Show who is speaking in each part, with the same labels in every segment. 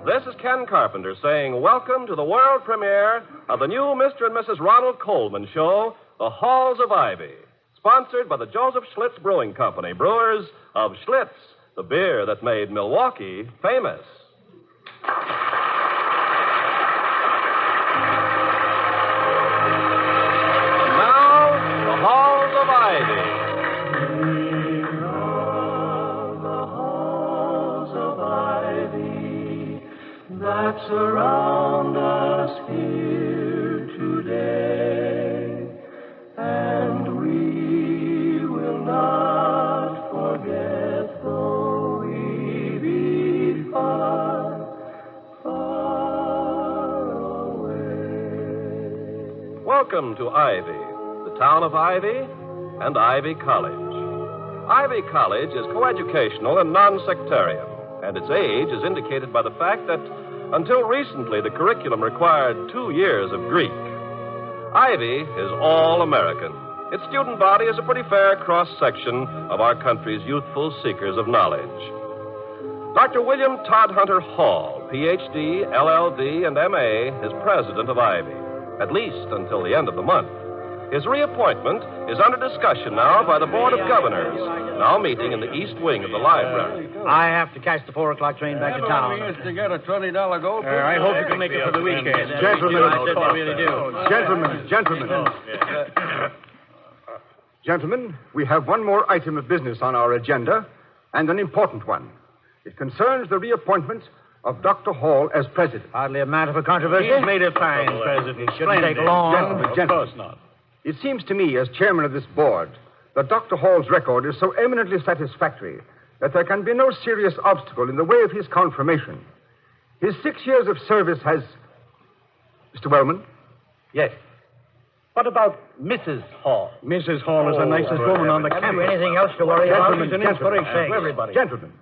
Speaker 1: This is Ken Carpenter saying welcome to the world premiere of the new Mr. and Mrs. Ronald Colman show, The Halls of Ivy, sponsored by the Joseph Schlitz Brewing Company, brewers of Schlitz, the beer that made Milwaukee famous. Now, The Halls of Ivy.
Speaker 2: That surround us here today, and we will not forget, though we be far, far away.
Speaker 1: Welcome to Ivy, the town of Ivy, and Ivy College. Ivy College is coeducational and non-sectarian, and its age is indicated by the fact that until recently, the curriculum required 2 years of Greek. Ivy is all American. Its student body is a pretty fair cross-section of our country's youthful seekers of knowledge. Dr. William Todhunter Hall, Ph.D., LL.D., and M.A., is president of Ivy, at least until the end of the month. His reappointment is under discussion now by the Board of Governors, now meeting in the east wing of the library.
Speaker 3: I have to catch the 4 o'clock train back to town.
Speaker 4: Is to get a $20 gold.
Speaker 3: I hope you can make it for the weekend.
Speaker 5: Gentlemen,
Speaker 3: I said I really do.
Speaker 5: Gentlemen, we have one more item of business on our agenda, and an important one. It concerns the reappointment of Dr. Hall as president.
Speaker 3: Hardly a matter for controversy. He's made a fine president. Shouldn't take long.
Speaker 5: Gentlemen.
Speaker 4: Of course not.
Speaker 5: It seems to me, as chairman of this board, that Dr. Hall's record is so eminently satisfactory that there can be no serious obstacle in the way of his confirmation. His 6 years of service has... Mr. Wellman?
Speaker 3: Yes. What about Mrs. Hall?
Speaker 4: Mrs. Hall is the nicest woman on the
Speaker 3: Have
Speaker 4: campus.
Speaker 3: you anything else to worry about?
Speaker 5: Gentlemen,
Speaker 3: It's an
Speaker 5: gentlemen,
Speaker 3: inspiration for everybody.
Speaker 5: Gentlemen.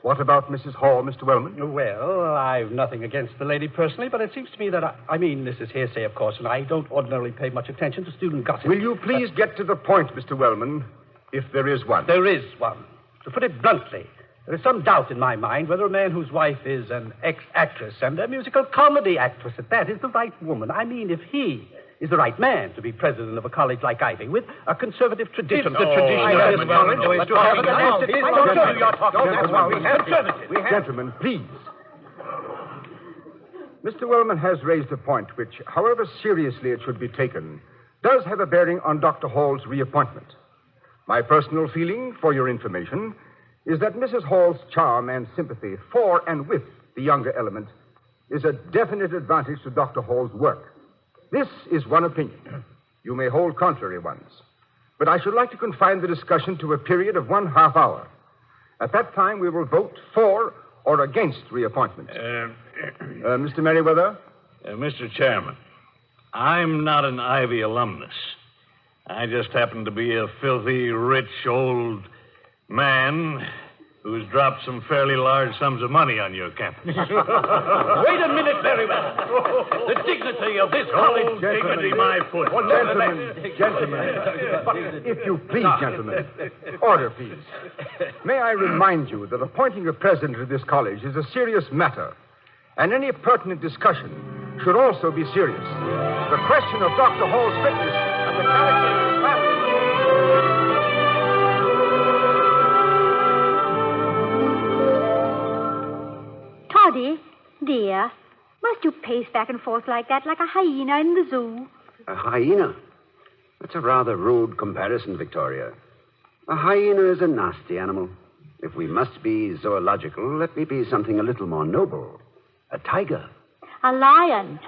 Speaker 5: What about Mrs. Hall, Mr. Wellman?
Speaker 4: Well, I've nothing against the lady personally, but it seems to me that I mean, this is hearsay, of course, and I don't ordinarily pay much attention to student gossip.
Speaker 5: Will you please get to the point, Mr. Wellman, if there is one?
Speaker 4: There is one. To put it bluntly, there is some doubt in my mind whether a man whose wife is an ex-actress and a musical comedy actress at that is the right woman. I mean, if he is the right man to be president of a college like Ivy with a conservative tradition. The tradition of this college is to have an
Speaker 5: Gentlemen, please. Mr. Wellman has raised a point which, however seriously it should be taken, does have a bearing on Dr. Hall's reappointment. My personal feeling, for your information, is that Mrs. Hall's charm and sympathy for and with the younger element is a definite advantage to Dr. Hall's work. This is one opinion. You may hold contrary ones. But I should like to confine the discussion to a period of 1/2 hour. At that time, we will vote for or against reappointment. Mr. Merriweather?
Speaker 6: Mr. Chairman, I'm not an Ivy alumnus. I just happen to be a filthy, rich, old man who's dropped some fairly large sums of money on your campus.
Speaker 3: Wait a minute, Merriweather. The dignity of this college...
Speaker 6: Dignity my foot.
Speaker 5: Gentlemen. If you please, gentlemen. Order, please. May I remind you that appointing a president of this college is a serious matter, and any pertinent discussion should also be serious. The question of Dr. Hall's fitness and the character of his family...
Speaker 7: Toddy, dear, must you pace back and forth like that, like a hyena in the zoo?
Speaker 8: A hyena? That's a rather rude comparison, Victoria. A hyena is a nasty animal. If we must be zoological, let me be something a little more noble. A tiger.
Speaker 7: A lion.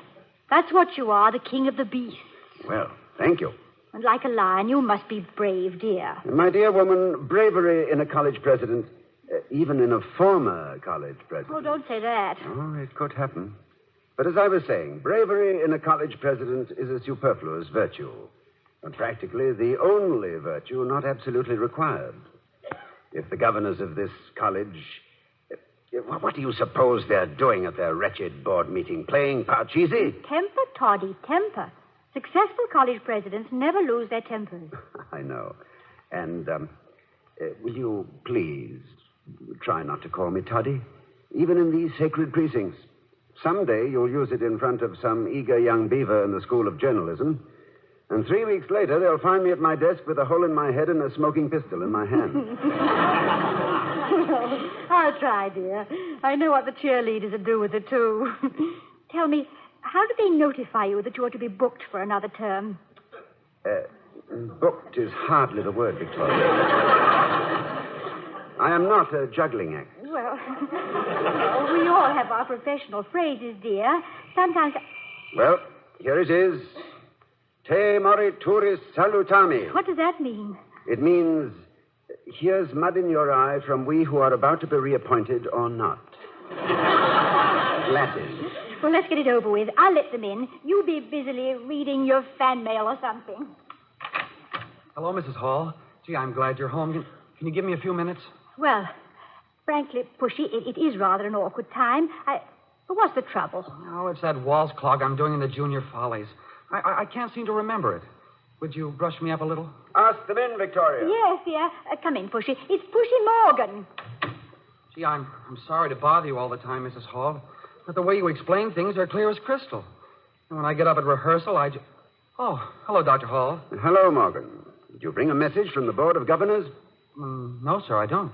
Speaker 7: That's what you are, the king of the beasts.
Speaker 8: Well, thank you.
Speaker 7: And like a lion, you must be brave, dear.
Speaker 8: My dear woman, bravery in a college president, even in a former college president.
Speaker 7: Oh, don't say that.
Speaker 8: Oh, it could happen. But as I was saying, bravery in a college president is a superfluous virtue, and practically the only virtue not absolutely required. If the governors of this college... What do you suppose they're doing at their wretched board meeting? Playing Parcheesi?
Speaker 7: Temper, Toddy, temper. Successful college presidents never lose their tempers.
Speaker 8: I know. And, will you please try not to call me Toddy? even in these sacred precincts. Someday you'll use it in front of some eager young beaver in the School of Journalism. And 3 weeks later, they'll find me at my desk with a hole in my head and a smoking pistol in my hand.
Speaker 7: I'll try, dear. I know what the cheerleaders will do with it, too. Tell me, how do they notify you that you are to be booked for another term?
Speaker 8: Booked is hardly the word, Victoria. I am not a juggling act.
Speaker 7: Well, we all have our professional phrases, dear. Sometimes...
Speaker 8: Well, here it is. Te morituris salutami.
Speaker 7: What does that mean?
Speaker 8: It means, here's mud in your eye from we who are about to be reappointed or not. Latin.
Speaker 7: Well, let's get it over with. I'll let them in. You be busily reading your fan mail or something.
Speaker 9: Hello, Mrs. Hall. Gee, I'm glad you're home. Can you give me a few minutes?
Speaker 7: Well, frankly, Pushy, it is rather an awkward time. What's the trouble?
Speaker 9: Oh, it's that waltz clog I'm doing in the Junior Follies. I can't seem to remember it. Would you brush me up a little?
Speaker 8: Ask them in, Victoria.
Speaker 7: Yes, dear. Come in, Pushy. It's Pushy Morgan.
Speaker 9: Gee, I'm sorry to bother you all the time, Mrs. Hall. But the way you explain things are clear as crystal. And when I get up at rehearsal, Oh, hello, Dr. Hall.
Speaker 8: Hello, Morgan. Did you bring a message from the Board of Governors?
Speaker 9: No, sir, I don't.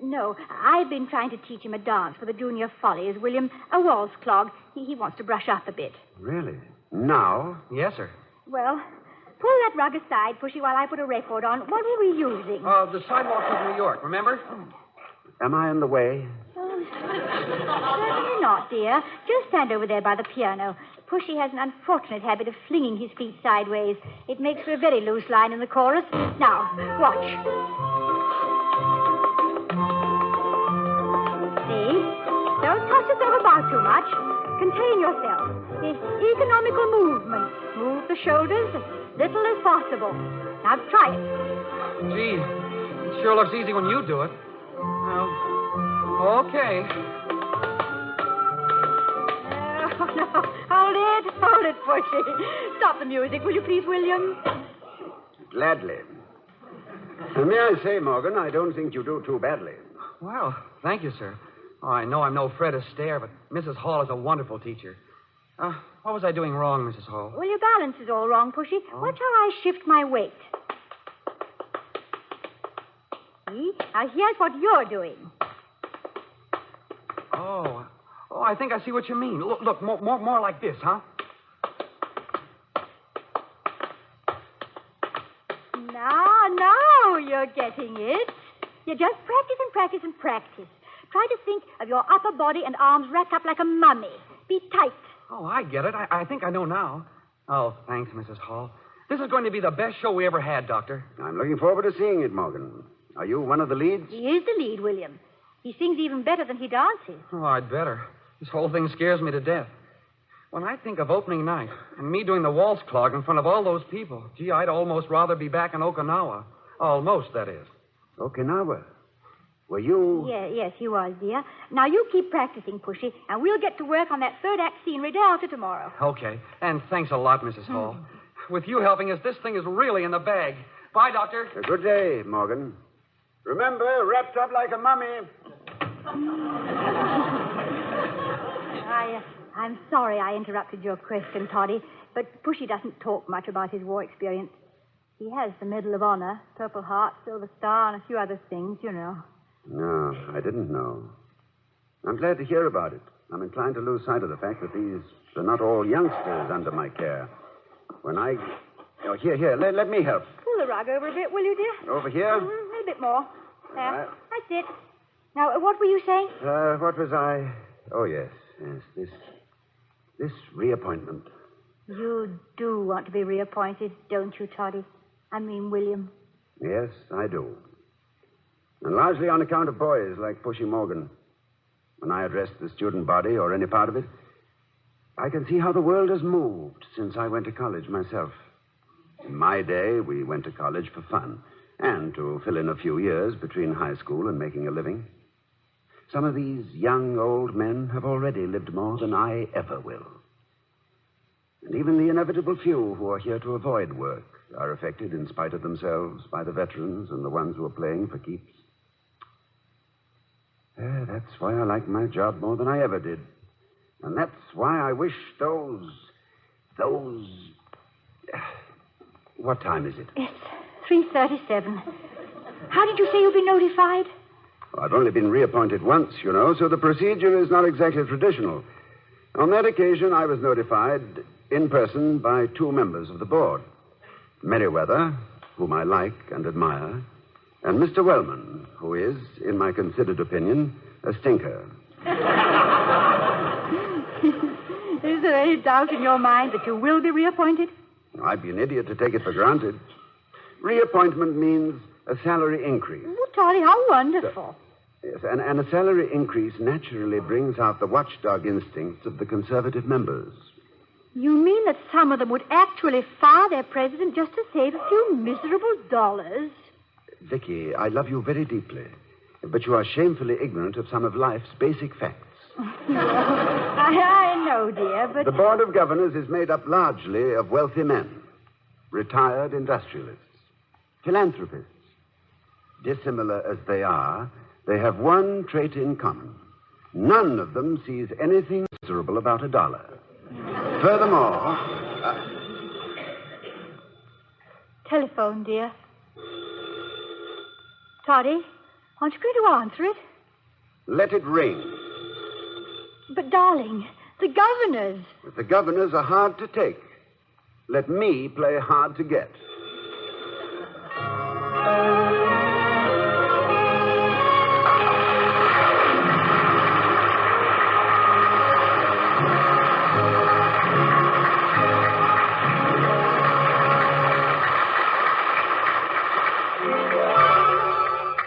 Speaker 7: No, I've been trying to teach him a dance for the Junior Follies, William. A waltz clog. He wants to brush up a bit.
Speaker 8: Really? Now?
Speaker 9: Yes, sir.
Speaker 7: Well, pull that rug aside, Pushy, while I put a record on. What were we using?
Speaker 9: The Sidewalks of New York, remember?
Speaker 8: Am I in the way?
Speaker 7: Certainly not, dear. Just stand over there by the piano. Pushy has an unfortunate habit of flinging his feet sideways. It makes for a very loose line in the chorus. Now, watch. See? Don't toss yourself about too much. Contain yourself. Economical movement. Move the shoulders as little as possible. Now, try it.
Speaker 9: Gee, it sure looks easy when you do it. Well, okay.
Speaker 7: Oh, no. Hold it, Pushy. Stop the music, will you please, William?
Speaker 8: Gladly. May I say, Morgan, I don't think you do too badly.
Speaker 9: Well, thank you, sir. Oh, I know I'm no Fred Astaire, but Mrs. Hall is a wonderful teacher. What was I doing wrong, Mrs. Hall?
Speaker 7: Well, your balance is all wrong, Pushy. Watch how I shift my weight. See? Now, here's what you're doing.
Speaker 9: Oh, I think I see what you mean. Look, more like this, huh?
Speaker 7: Now you're getting it. You just practice and practice and practice. Try to think of your upper body and arms wrapped up like a mummy. Be tight.
Speaker 9: Oh, I get it. I think I know now. Oh, thanks, Mrs. Hall. This is going to be the best show we ever had, Doctor.
Speaker 8: I'm looking forward to seeing it, Morgan. Are you one of the leads?
Speaker 7: He is the lead, William. He sings even better than he dances.
Speaker 9: Oh, I'd better. This whole thing scares me to death. When I think of opening night and me doing the waltz clog in front of all those people, gee, I'd almost rather be back in Okinawa. Almost, that is.
Speaker 8: Okinawa? Were you...
Speaker 7: Yes, he was, dear. Now, you keep practicing, Pushy, and we'll get to work on that third act scenery day after tomorrow.
Speaker 9: Okay. And thanks a lot, Mrs. Hall. With you helping us, this thing is really in the bag. Bye, Doctor.
Speaker 8: A good day, Morgan. Remember, wrapped up like a mummy.
Speaker 7: I'm sorry I interrupted your question, Toddy, but Pushy doesn't talk much about his war experience. He has the Medal of Honor, Purple Heart, Silver Star, and a few other things, you know.
Speaker 8: No, I didn't know. I'm glad to hear about it. I'm inclined to lose sight of the fact that these are not all youngsters under my care. When I... Oh, here, let me help.
Speaker 7: Pull the rug over a bit, will you, dear?
Speaker 8: Over here?
Speaker 7: A little bit more. There. That's it. Now, what were you saying?
Speaker 8: What was I... Oh, yes, this reappointment.
Speaker 7: You do want to be reappointed, don't you, Toddy? I mean, William.
Speaker 8: Yes, I do. And largely on account of boys like Pushy Morgan. When I address the student body or any part of it, I can see how the world has moved since I went to college myself. In my day, we went to college for fun and to fill in a few years between high school and making a living. Some of these young old men have already lived more than I ever will. And even the inevitable few who are here to avoid work are affected in spite of themselves by the veterans and the ones who are playing for keeps. That's why I like my job more than I ever did. And that's why I wish those... What time is it?
Speaker 7: It's 3:37. How did you say you've been notified?
Speaker 8: Well, I've only been reappointed once, you know, so the procedure is not exactly traditional. On that occasion, I was notified in person by 2 members of the board. Merriweather, whom I like and admire, and Mr. Wellman, who is, in my considered opinion, a stinker.
Speaker 7: Is there any doubt in your mind that you will be reappointed?
Speaker 8: I'd be an idiot to take it for granted. Reappointment means a salary increase.
Speaker 7: Oh, Toddy, how wonderful.
Speaker 8: Yes, and a salary increase naturally brings out the watchdog instincts of the conservative members.
Speaker 7: You mean that some of them would actually fire their president just to save a few miserable dollars?
Speaker 8: Vicky, I love you very deeply, but you are shamefully ignorant of some of life's basic facts.
Speaker 7: I know, dear, but...
Speaker 8: The Board of Governors is made up largely of wealthy men, retired industrialists, philanthropists. Dissimilar as they are, they have one trait in common. None of them sees anything miserable about a dollar. Furthermore...
Speaker 7: Telephone, dear. Toddy, aren't you going to answer it?
Speaker 8: Let it ring.
Speaker 7: But, darling, the governors...
Speaker 8: But the governors are hard to take. Let me play hard to get.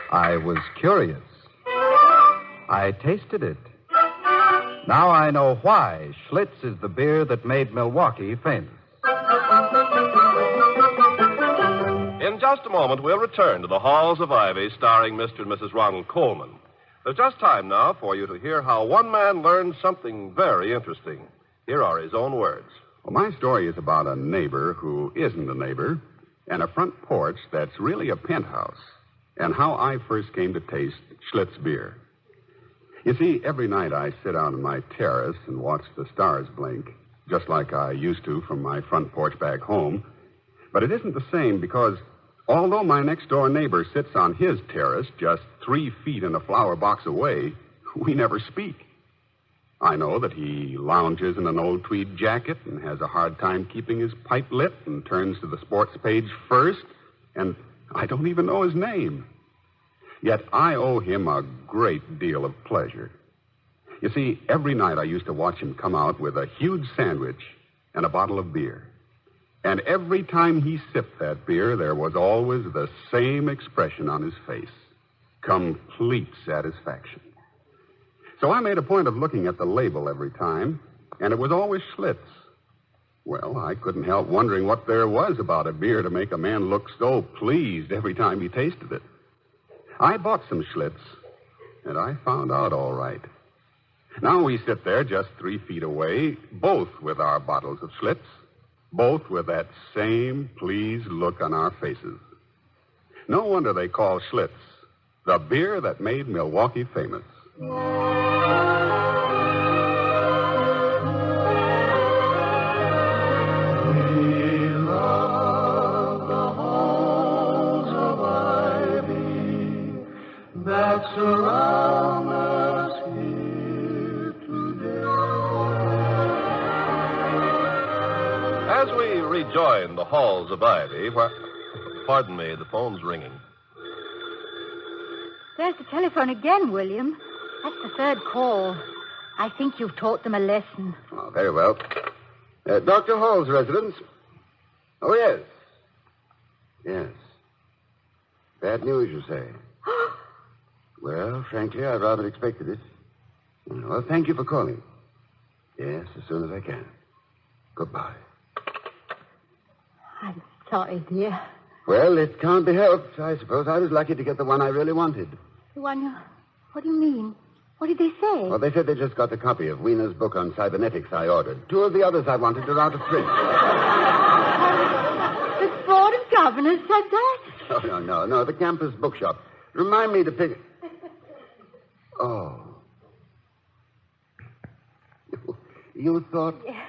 Speaker 10: I was curious. I tasted it. Now I know why Schlitz is the beer that made Milwaukee famous.
Speaker 1: In just a moment, we'll return to the Halls of Ivy, starring Mr. and Mrs. Ronald Coleman. There's just time now for you to hear how one man learned something very interesting. Here are his own words.
Speaker 11: Well, my story is about a neighbor who isn't a neighbor, and a front porch that's really a penthouse, and how I first came to taste Schlitz beer. You see, every night I sit out on my terrace and watch the stars blink, just like I used to from my front porch back home. But it isn't the same because although my next-door neighbor sits on his terrace just 3 feet in a flower box away, we never speak. I know that he lounges in an old tweed jacket and has a hard time keeping his pipe lit and turns to the sports page first, and I don't even know his name. Yet I owe him a great deal of pleasure. You see, every night I used to watch him come out with a huge sandwich and a bottle of beer. And every time he sipped that beer, there was always the same expression on his face. Complete satisfaction. So I made a point of looking at the label every time, and it was always Schlitz. Well, I couldn't help wondering what there was about a beer to make a man look so pleased every time he tasted it. I bought some Schlitz, and I found out all right. Now we sit there just 3 feet away, both with our bottles of Schlitz, both with that same pleased look on our faces. No wonder they call Schlitz the beer that made Milwaukee famous.
Speaker 2: Surround us here today.
Speaker 1: As we rejoin the Halls of Ivy, where... Pardon me, the phone's ringing.
Speaker 7: There's the telephone again, William. That's the 3rd call. I think you've taught them a lesson.
Speaker 8: Oh, very well. Dr. Hall's residence? Oh, yes. Yes. Bad news, you say? Well, frankly, I rather expected it. Well, thank you for calling. Yes, as soon as I can. Goodbye.
Speaker 7: I'm sorry, dear.
Speaker 8: Well, it can't be helped. I suppose I was lucky to get the one I really wanted.
Speaker 7: The one you... What do you mean? What did they say?
Speaker 8: Well, they said they just got the copy of Wiener's book on cybernetics I ordered. 2 of the others I wanted are out of print.
Speaker 7: The Board of Governors said that?
Speaker 8: Oh, no. The campus bookshop. Remind me to pick... Oh. You thought...
Speaker 12: Yes.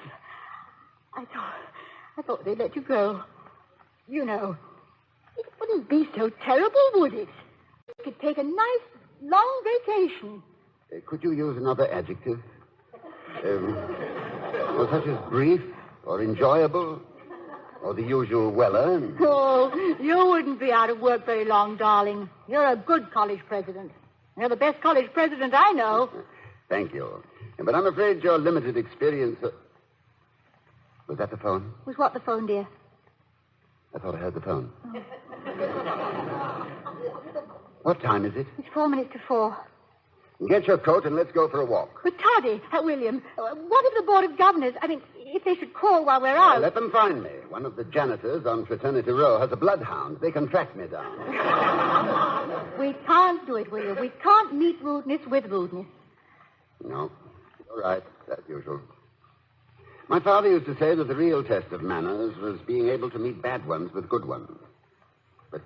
Speaker 12: I thought they'd let you go. You know, it wouldn't be so terrible, would it? You could take a nice, long vacation.
Speaker 8: Could you use another adjective? Well, such as brief or enjoyable or the usual well-earned?
Speaker 12: Oh, you wouldn't be out of work very long, darling. You're a good college president. You're the best college president I know.
Speaker 8: Thank you. But I'm afraid your limited experience... Was that the phone?
Speaker 12: Was what the phone, dear?
Speaker 8: I thought I heard the phone. What time is it?
Speaker 12: It's 4 minutes to 4.
Speaker 8: Get your coat and let's go for a walk.
Speaker 12: But Toddy, William, what if the Board of Governors, if they should call while we're out?
Speaker 8: Let them find me. One of the janitors on Fraternity Row has a bloodhound. They can track me down.
Speaker 12: We can't do it, William. We can't meet rudeness with rudeness.
Speaker 8: No. All right. As usual. My father used to say that the real test of manners was being able to meet bad ones with good ones. But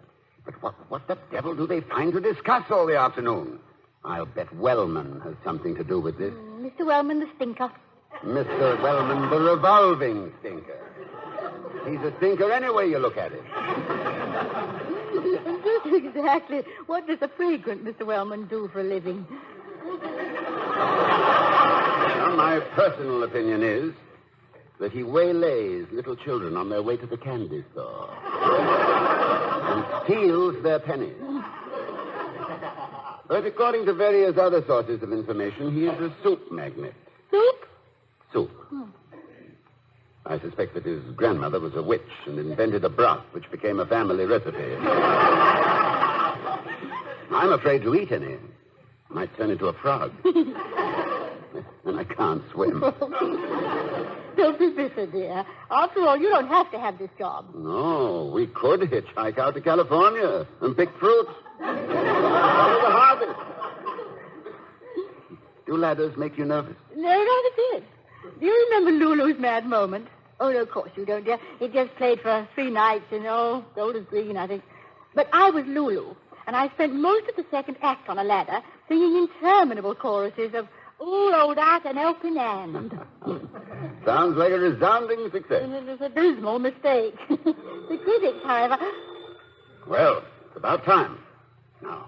Speaker 8: what the devil do they find to discuss all the afternoon? I'll bet Wellman has something to do with this.
Speaker 12: Mr. Wellman, the stinker.
Speaker 8: Mr. Wellman, the revolving stinker. He's a stinker any way you look at it.
Speaker 12: Just exactly. What does a fragrant Mr. Wellman do for a living?
Speaker 8: Well, my personal opinion is that he waylays little children on their way to the candy store and steals their pennies. But according to various other sources of information, he is a soup magnate.
Speaker 12: Soup?
Speaker 8: Soup. I suspect that his grandmother was a witch and invented a broth which became a family recipe. I'm afraid to eat any. I might turn into a frog. And I can't swim.
Speaker 12: Don't be bitter, dear. After all, you don't have to have this job.
Speaker 8: No, we could hitchhike out to California and pick fruit. Follow the harvest. Do ladders make you nervous?
Speaker 12: No, not a bit. Do you remember Lulu's mad moment? Oh, no, of course you don't, dear. It just played for 3 nights in, Golders Green, I think. But I was Lulu, and I spent most of the second act on a ladder singing interminable choruses of "Ooh, old Art and Helping Hand."
Speaker 8: Sounds like a resounding success.
Speaker 12: It was a dismal mistake. The critics, however...
Speaker 8: Well, it's about time. Now,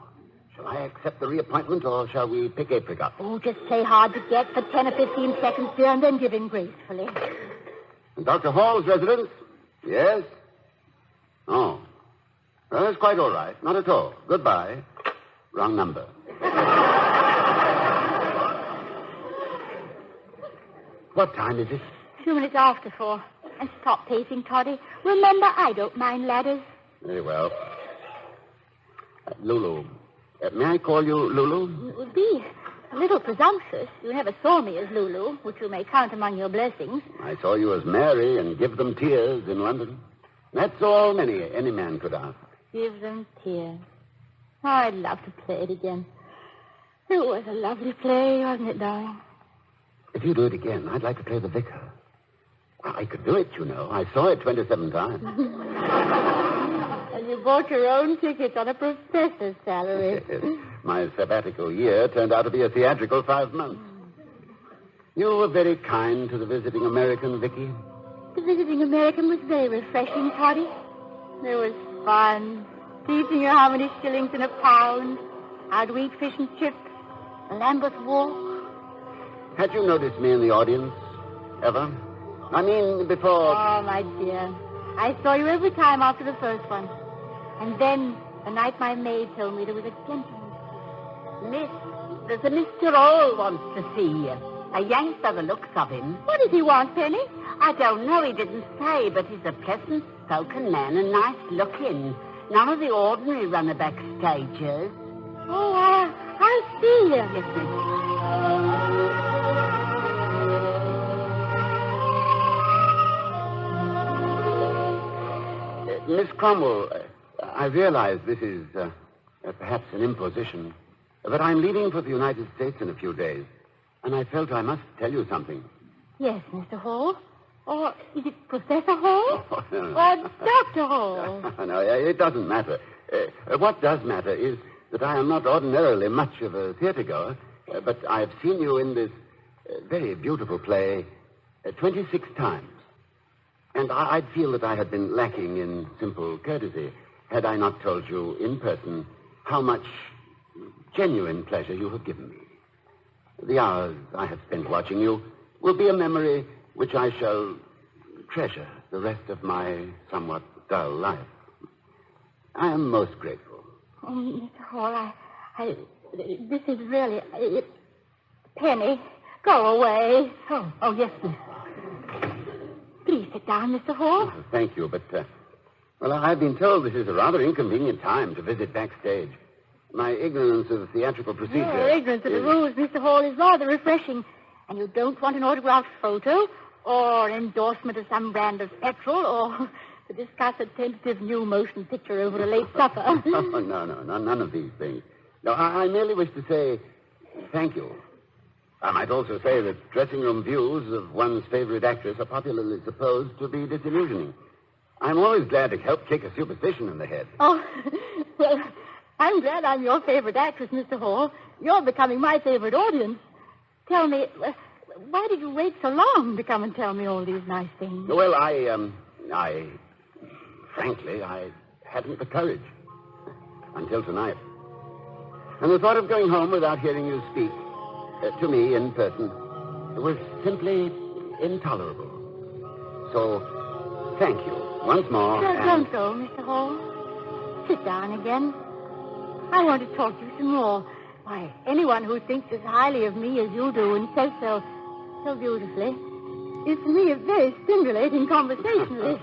Speaker 8: shall I accept the reappointment, or shall we pick apricot?
Speaker 12: Oh, just play hard to get for 10 or 15 seconds, dear, and then give in gracefully.
Speaker 8: And Dr. Hall's residence? Yes? Oh. Well, that's quite all right. Not at all. Goodbye. Wrong number. What time is it?
Speaker 12: 2 minutes after 4. And stop pacing, Toddy. Remember, I don't mind ladders.
Speaker 8: Very well. Lulu. May I call you Lulu?
Speaker 12: It would be a little presumptuous. You never saw me as Lulu, which you may count among your blessings.
Speaker 8: I saw you as Mary and Give Them Tears in London. That's all any man could ask.
Speaker 12: Give Them Tears. Oh, I'd love to play it again. It was a lovely play, wasn't it, darling?
Speaker 8: If you do it again, I'd like to play the vicar. Well, I could do it, you know. I saw it 27 times.
Speaker 12: And you bought your own tickets on a professor's salary.
Speaker 8: My sabbatical year turned out to be a theatrical 5 months. You were very kind to the visiting American, Vicky.
Speaker 12: The visiting American was very refreshing, Toddy. There was fun. Teaching her how many shillings in a pound. How to eat fish and chips. The Lambeth Walk.
Speaker 8: Had you noticed me in the audience? Ever? I mean, before...
Speaker 12: Oh, my dear. I saw you every time after the first one. And then, the night my maid told me there was a gentleman.
Speaker 13: Miss, there's a Mr. Hall wants to see you. A Yank by the looks of him.
Speaker 12: What does he want, Penny?
Speaker 13: I don't know, he didn't say, but he's a pleasant-spoken man and nice-looking. None of the ordinary runnerback stagers.
Speaker 12: Oh, I'll see him.
Speaker 13: Yes, miss.
Speaker 8: Miss Cromwell, I realize this is perhaps an imposition, but I'm leaving for the United States in a few days, and I felt I must tell you something.
Speaker 12: Yes, Mr. Hall. Or is it Professor Hall?
Speaker 8: Oh, no.
Speaker 12: Or Dr. Hall?
Speaker 8: No, it doesn't matter. What does matter is that I am not ordinarily much of a theater-goer, but I've seen you in this very beautiful play 26 times. And I'd feel that I had been lacking in simple courtesy had I not told you in person how much genuine pleasure you have given me. The hours I have spent watching you will be a memory which I shall treasure the rest of my somewhat dull life. I am most grateful.
Speaker 12: Oh, Mr. Hall, this is really... Penny, go away. Oh, yes, miss. Please sit down, Mr. Hall.
Speaker 8: Oh, thank you, but, well, I've been told this is a rather inconvenient time to visit backstage. My ignorance of theatrical procedure...
Speaker 12: Your ignorance of the rules, Mr. Hall, is rather refreshing. And you don't want an autographed photo or endorsement of some brand of petrol or to discuss a tentative new motion picture over a late supper.
Speaker 8: No, none of these things. No, I merely wish to say thank you. I might also say that dressing room views of one's favorite actress are popularly supposed to be disillusioning. I'm always glad to help kick a superstition in the head.
Speaker 12: Oh, well, I'm glad I'm your favorite actress, Mr. Hall. You're becoming my favorite audience. Tell me, why did you wait so long to come and tell me all these nice things?
Speaker 8: Well, frankly, I hadn't the courage. Until tonight. And the thought of going home without hearing you speak to me in person was simply intolerable. So, thank you once more.
Speaker 12: Don't go, Mr. Hall. Sit down again. I want to talk to you some more. Why, anyone who thinks as highly of me as you do and says so beautifully is to me a very stimulating conversationalist.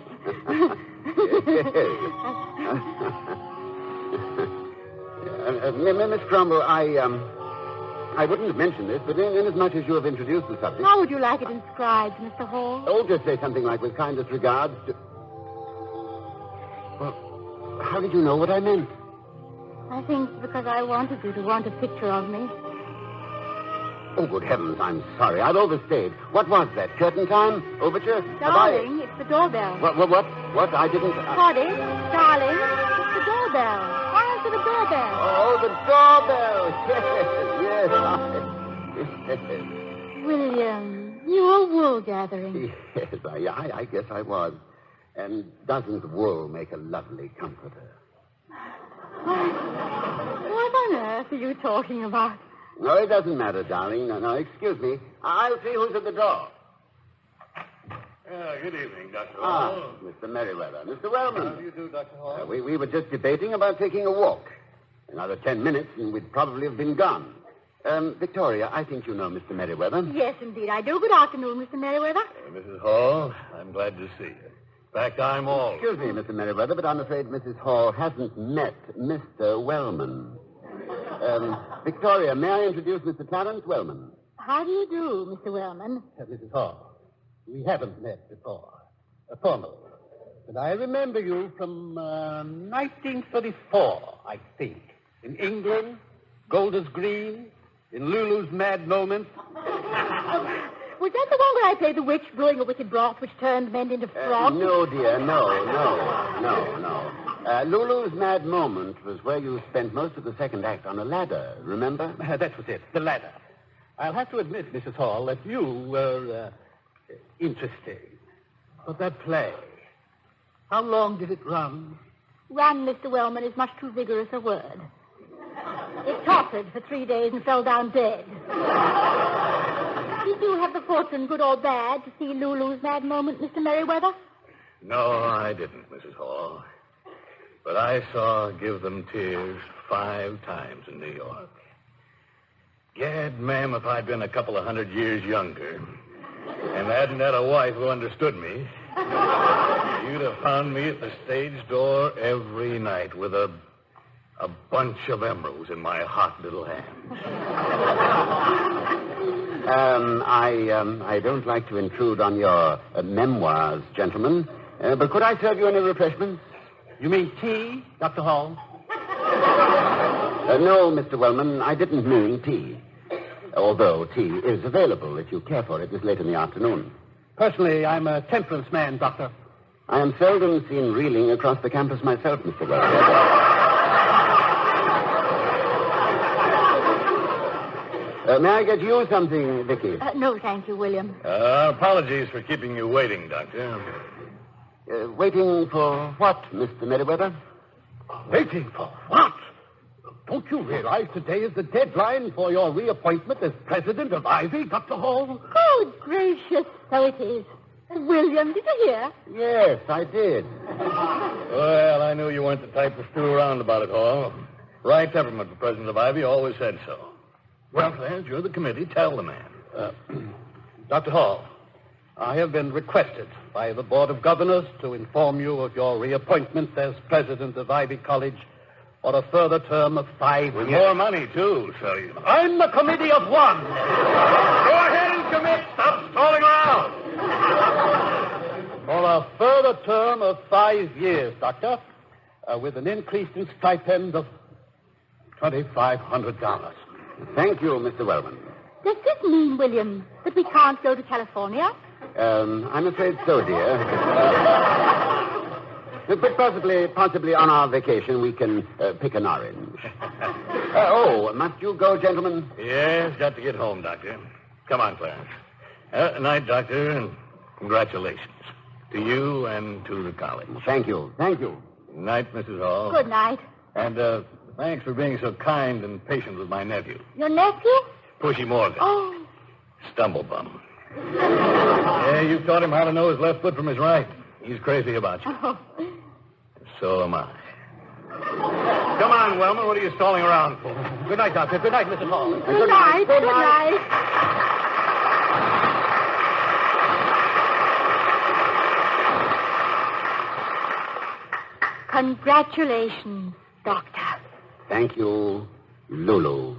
Speaker 8: Miss Cromwell, I wouldn't have mentioned this, but inasmuch as you have introduced the subject...
Speaker 12: How would you like it inscribed, Mr. Hall?
Speaker 8: Oh, just say something like, with kindest regards to... Well, how did you know what I meant?
Speaker 12: I think because I wanted you to want a picture of me.
Speaker 8: Oh, good heavens, I'm sorry. I've overstayed. What was that? Curtain time? Overture?
Speaker 12: Darling, it's the doorbell.
Speaker 8: What? I didn't...
Speaker 12: Toddy, darling, it's the doorbell. Answer the doorbell.
Speaker 8: Oh, the doorbell. Yes.
Speaker 12: William, you were wool gathering.
Speaker 8: Yes, I guess I was. And doesn't wool make a lovely comforter?
Speaker 12: What on earth are you talking about?
Speaker 8: No, it doesn't matter, darling. No, excuse me. I'll see who's at the door.
Speaker 6: Good evening, Dr.
Speaker 8: Hall. Mr. Merriweather. Mr. Wellman.
Speaker 6: How do you do, Dr. Hall?
Speaker 8: We were just debating about taking a walk. Another 10 minutes, and we'd probably have been gone. Victoria, I think you know Mr. Merriweather.
Speaker 12: Yes, indeed, I do. Good afternoon, Mr. Merriweather.
Speaker 6: Mrs. Hall, I'm glad to see you. In fact, I'm all...
Speaker 8: Excuse me, Mr. Merriweather, but I'm afraid Mrs. Hall hasn't met Mr. Wellman. Victoria, may I introduce Mr. Clarence Wellman?
Speaker 12: How do you do, Mr. Wellman?
Speaker 4: Mrs. Hall, we haven't met before, formally. But I remember you from 1934, I think. In England, Golders Green, in Lulu's Mad Moment.
Speaker 12: Was that the one where I played the witch brewing a wicked broth which turned men into frogs?
Speaker 8: No, dear, no. Lulu's Mad Moment was where you spent most of the second act on a ladder, remember?
Speaker 4: That was it, the ladder. I'll have to admit, Mrs. Hall, that you were interesting. But that play, how long did it run?
Speaker 12: Ran, Mr. Wellman, is much too vigorous a word. It tottered for 3 days and fell down dead. Did you have the fortune, good or bad, to see Lulu's Mad Moment, Mr. Merriweather?
Speaker 6: No, I didn't, Mrs. Hall. But I saw Give Them Tears 5 times in New York. Gad, ma'am, if I'd been a couple of 100 years younger and hadn't had a wife who understood me, you'd have found me at the stage door every night with a bunch of emeralds in my hot little hand.
Speaker 8: I don't like to intrude on your memoirs, gentlemen, but could I serve you any refreshments?
Speaker 4: You mean tea, Dr. Hall?
Speaker 8: No, Mr. Wellman, I didn't mean tea. Although tea is available if you care for it this late in the afternoon.
Speaker 4: Personally, I'm a temperance man, Doctor.
Speaker 8: I am seldom seen reeling across the campus myself, Mr. Wellman. May I get you something, Vicky?
Speaker 12: No, thank you, William.
Speaker 6: Apologies for keeping you waiting, Doctor.
Speaker 8: Waiting for what, Mr. Merriweather?
Speaker 3: Waiting for what? Don't you realize today is the deadline for your reappointment as president of Ivy, Dr. Hall?
Speaker 12: Good gracious, so it is. William, did you hear?
Speaker 8: Yes, I did.
Speaker 6: Well, I knew you weren't the type to stew around about it, Hall. Right temperament for president of Ivy, always said so. Well, Clarence, you're the committee. Tell the man.
Speaker 3: Dr. Hall, I have been requested by the Board of Governors to inform you of your reappointment as president of Ivy College for a further term of 5
Speaker 6: With
Speaker 3: years.
Speaker 6: more money, too, so you...
Speaker 3: I'm the committee of one.
Speaker 6: Go ahead and commit. Stop stalling around.
Speaker 3: For a further term of 5 years, Doctor, with an increase in stipend of $2,500.
Speaker 8: Thank you, Mr. Wellman.
Speaker 12: Does this mean, William, that we can't go to California?
Speaker 8: I'm afraid so, dear. But possibly on our vacation we can pick an orange. Must you go, gentlemen?
Speaker 6: Yes, got to get home, Doctor. Come on, Clarence. Night, Doctor, and congratulations to you and to the college.
Speaker 8: Thank you.
Speaker 6: Night, Mrs. Hall.
Speaker 12: Good night.
Speaker 6: And thanks for being so kind and patient with my nephew,
Speaker 12: Your nephew?
Speaker 6: Pushy Morgan.
Speaker 12: Oh.
Speaker 6: Stumblebum. Yeah, you taught him how to know his left foot from his right. He's crazy about you.
Speaker 12: Oh.
Speaker 6: So am I. Come on, Wellman. What are you stalling around for?
Speaker 3: Good night, Doctor. Good night, Mrs. Hall.
Speaker 12: Good night. Good night. Congratulations, Doctor.
Speaker 8: Thank you, Lulu.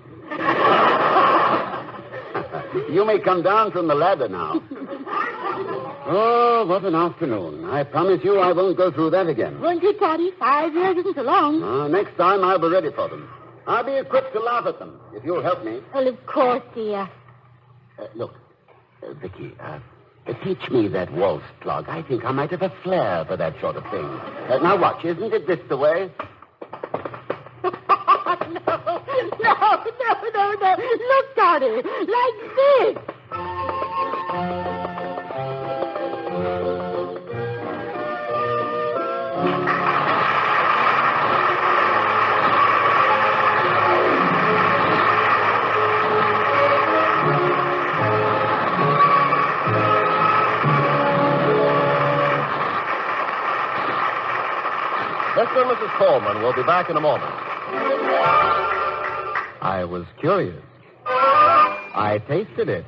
Speaker 8: You may come down from the ladder now. Oh, what an afternoon. I promise you I won't go through that again.
Speaker 12: Won't you, Toddy? 5 years isn't so long.
Speaker 8: Next time I'll be ready for them. I'll be equipped to laugh at them, if you'll help me.
Speaker 12: Well, of course, dear.
Speaker 8: Look, Vicky, teach me that waltz clog. I think I might have a flair for that sort of thing. Now watch, isn't it this the way?
Speaker 12: No. Look, Toddy, like this.
Speaker 1: Mr. and Mrs. Coleman will be back in a moment.
Speaker 10: I was curious. I tasted it.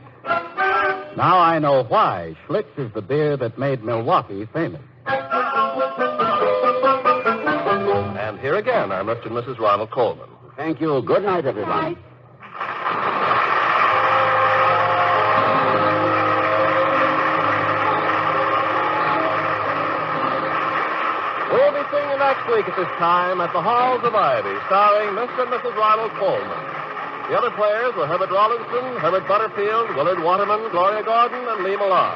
Speaker 10: Now I know why Schlitz is the beer that made Milwaukee famous.
Speaker 1: And here again are Mr. and Mrs. Ronald Coleman.
Speaker 8: Thank you. Good night, everyone.
Speaker 1: We'll be seeing you next week at this time at the Halls of Ivy, starring Mr. and Mrs. Ronald Coleman. The other players were Herbert Rawlinson, Herbert Butterfield, Willard Waterman, Gloria Gordon, and Lee Millar.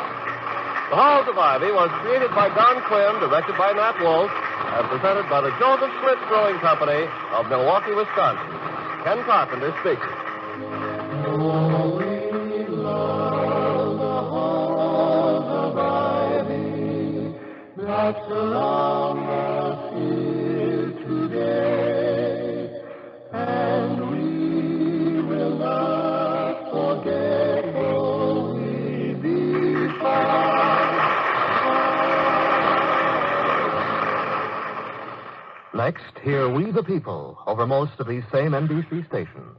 Speaker 1: The Halls of Ivy was created by Don Quinn, directed by Nat Wolf, and presented by the Joseph Schlitz Brewing Company of Milwaukee, Wisconsin. Ken Carpenter speaking.
Speaker 2: That surround us here today, and we will not forget though we be far.
Speaker 14: Next, hear We the People over most of these same NBC stations.